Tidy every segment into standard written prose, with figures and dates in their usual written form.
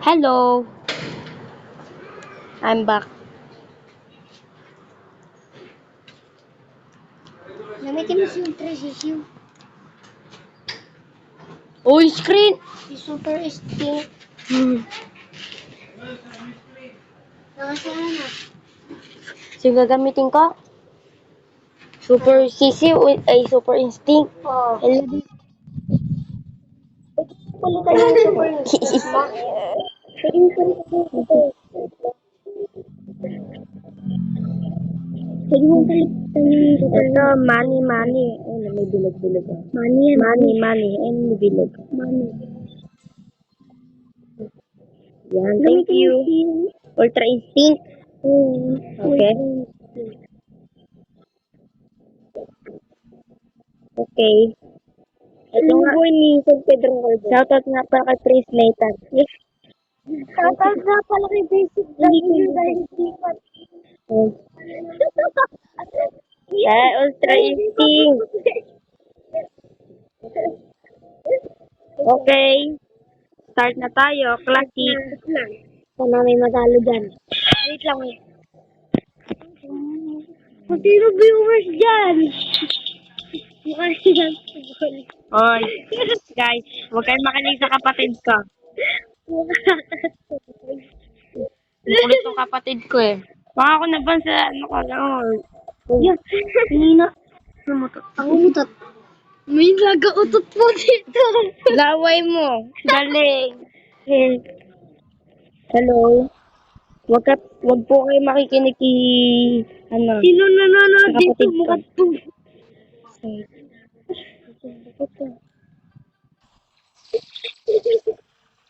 Hello, I'm back. Gamitin mo si Ultra Sisiu. Uy, screen! Si Super Instinct. Nakasana na. Sige, gagamitin ko. Super CC ay Super Instinct. Oo. Hello. Palitan yung Super Instinct mo. Pwede mo palitan yung Super Instinct mo. Pwede mo palitan yung Super Ito, money. Ay, may bilog-bilog. Money yan. Money. Ay, may bilog. Money. Yan, thank you. Ultra Instinct. Okay. Okay. Ito nga. ni San Pedro Calvo. Shoutout nga pala kay Chris Nathan. Shoutout na pala kay Basic W dahil sikat. Yeah, Ultra Instinct. Okay. Start na tayo. Classic. Sana may matalo dyan. Wait lang. Kung sino viewers dyan? Mukha siya. Oy, guys, huwag kayong makinig sa kapatid ko. Makulit yung kapatid ko eh. Baka ako naban sa ano ko lang. Yan. Kanina. Umutot. Ang umutot. May nagautot po dito. Laway mo. Galing. Hello. Wag po kayo makikinig ano. Sino nanonood Sa dito? kapatid ko. Mukha to.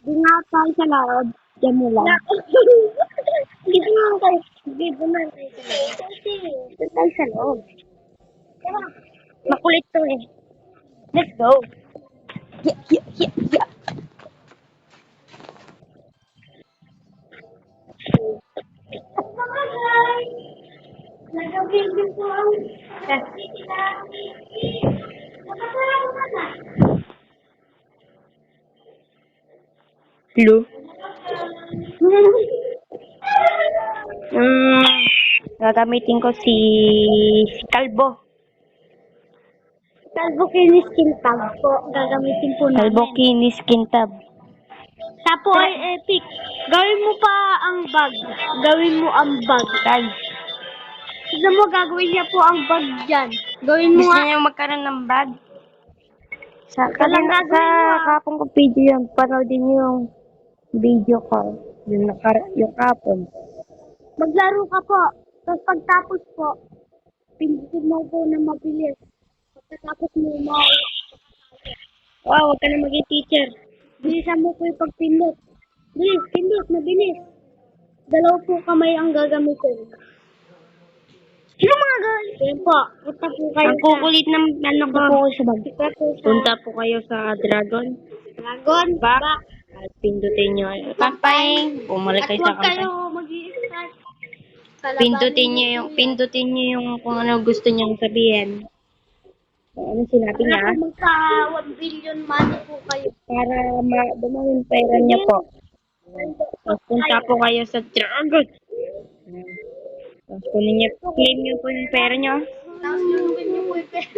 Di nga tayo sa loob. Diyan mo lang. Dito na tayo. Dito na tayo sa loob. Dito tayo sa loob. Makulit to eh. Let's go. Yeah. Nag-video po ang Hello. Gagamitin ko si Kalbo. Kalbo Kinis Kintab po. Gagamitin po namin. Kalbo Kinis Kintab. Tapo ay epic. Gawin mo pa ang bag. Gawin mo ang bag. Guys, Tignan mo, gagawin niya po ang bag dyan. Gawin mo gusto nga. niyo magkaroon ng bag? Sa Walang kanina, gagawin mo, ah. kapong ko video yung panoodin niyo yung video ko. Yung kapon. Maglaro ka po. Tapos pagtapos po, pindutin mo po na mabilis. Pagkatapos mo, Wow, wag ka na maging teacher. bilisan mo po yung pagpindot. Bilis, pindot, mabilis. Dalawa po kamay ang gagamitin. Sino mga gagawin? Yan po, punta po kayo Ang kukulit ng ano ko. sa bag. Punta po kayo sa Dragon. Dragon, Back. At pindutin nyo. Kampay. Bumalik At kayo sa huwag kayo kampay. mag-i-start. Pindutin nyo yung kung ano gusto niyang sabihin. Kung ano sinabi niya. Para magka 1 billion money po kayo. Para dumawin pera niya po. Tapos punta po kayo sa Dragon. Tapos kunin niyo, claim niyo po yung pera niyo. Tapos lulungin niyo po yung pera.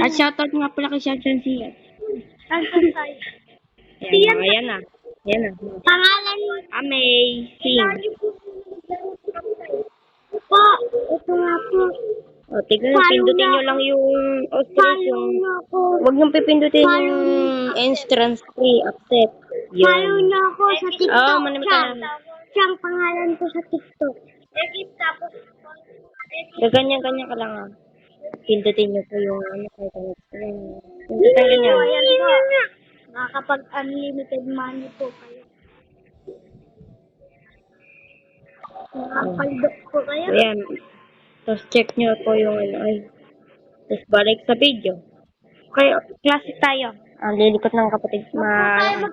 At shoutout nga pala kay Shoutout siya. Hanggang tayo. Ayan na. Pangalan mo. Amazing. Po, ito nga po. O, tignan, pindutin nyo lang yung ostrich, Follow yung... na ako. Huwag nyo pipindutin yung entrance free, accept. Follow Yun. na ako sa TikTok. Oo, manamit ka na. Siyang pangalan ko sa TikTok. Tapos, Ganyan-ganyan ka lang ah. Pindutin nyo po yung ano, kahit ano. Pindutin ganyan. ayan po. Nakakapag-unlimited money po kayo. Nakakaldok po kayo. Ayan. Tapos check nyo po yung ano, ay. Tapos balik sa video. Okay, klase tayo. Ang lilikot ng kapatid. Tayo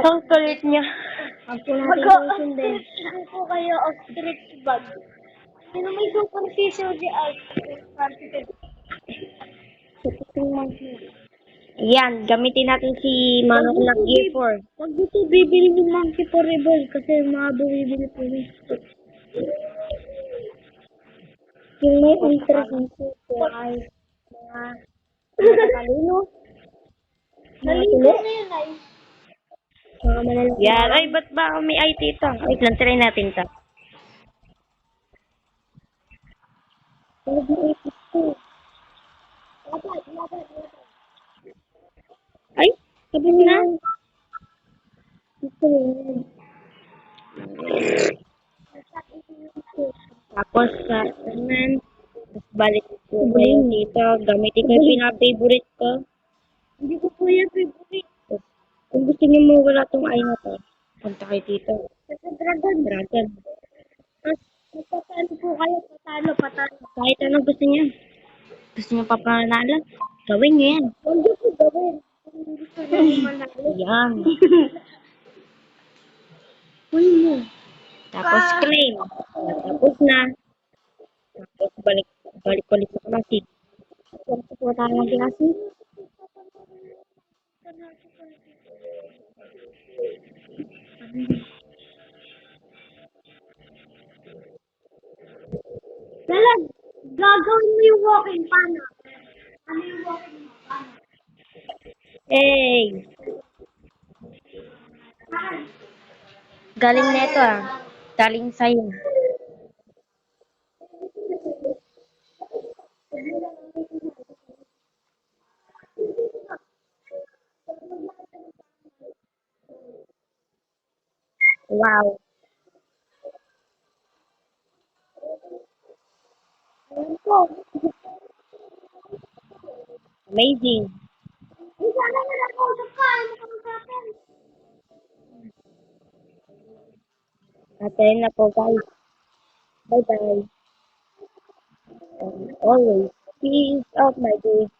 Ang kulit niya. Mag-o-ostrich po kayo ostrich bag. Sino may super tissue di ay? Sa puting monkey. Yan, gamitin natin si Manok na Gear 4. Pag dito bibili ng monkey forever kasi mga bumibili po rin. Yung may interest nito po ay mga talino. Talino na yun ay. Mga malalaki. Yan, ay, ba't ba may IT ito? Wait lang, try natin ito. Pag may ito. Laban. Ay, sabi mo na. Ito yun. Tapos, naman, tapos balik ko kayo dito. Gamitin ko yung pinaka-favorite ko. Hindi ko po yan favorite. Tapos, kung gusto niyo mawala tong ay na to, punta kayo dito. Kasi dragon. Dragon. Tapos, magpapalo po kayo. Patalo. Kahit anong gusto niyo. Gusto niyo pa panalo? Gawin niyo yan. Huwag niyo po gawin. Kung gusto niyo manalo. Yan. Uy mo. Tapos claim. Tapos na. Tapos balik ulit sa klase. Huwag po tayo ng klase. Dalag, gagawin mo yung walking paano? Ano yung walking paano? Hey! Galing neto ah. Galing sa'yo. Wow. Ayun po. Amazing. Ay, sana na nakausap ka. Ano ka mag-apen? At ayun na po guys. Bye bye. And always peace out my dude.